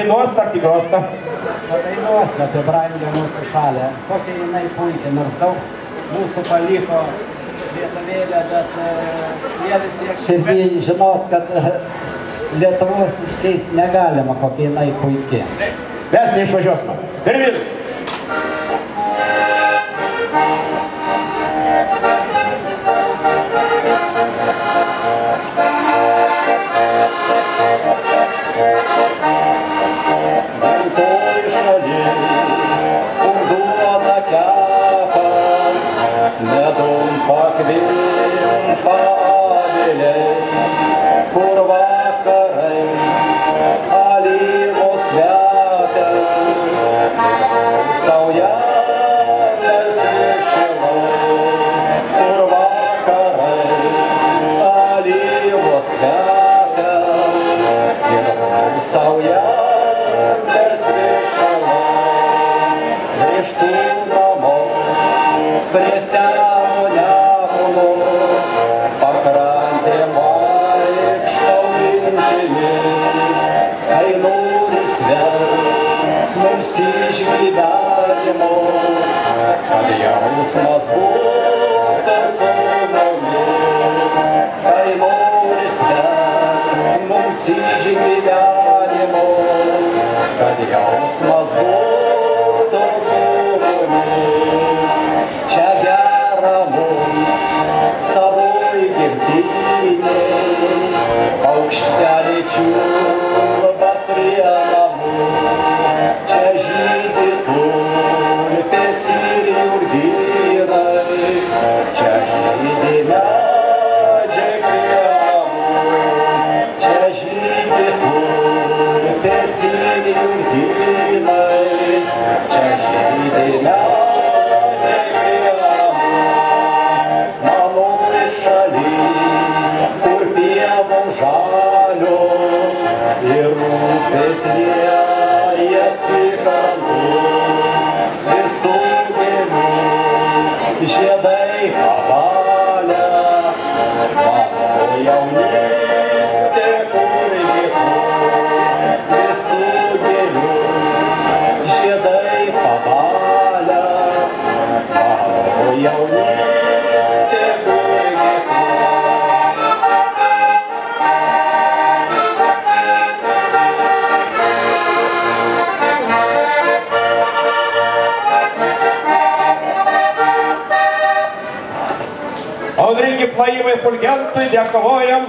dainuos tokį grostą. Padainuosiu apie brangę mūsų šalį. Kokia jinai puikiai, nors daug mūsų paliko lietuvėlę, bet jie vis tiek širdį žinos, kad Lietuvos iškeist negalima, kokia jinai puikiai. Mes neišvažiuosime. Pirmin! Kur vakarais alyvos kvepia, saujelės viršilai. Kur vakarais alyvos kvepia ir saujelės viršilai. Grįžtu namo prie seno Nemuno, pakrantė vaikštau mintimis, einu vis vėl, nors iš gyvenimo, kad jausmas būtų su mumis. Einu vis vėl, nors iš gyvenimo, kad jausmas būtų su mumis. Čia gera mums savoj gimtinėj, paukštelį čiulba prie namų. Čia žydi tulpės ir jurginai, čia žydi medžiai prie namų. Čia žydi tulpės ir jurginai, čia žydi medžiai. Ir upės liejasi krantus, visų gėlių žiedai kavalė. Mano jaunystė kur gyvų, visų gėlių žiedai kavalė. Mano jaunystė kur gyvų. Audringi plojimai Fulgentui, dėkojam.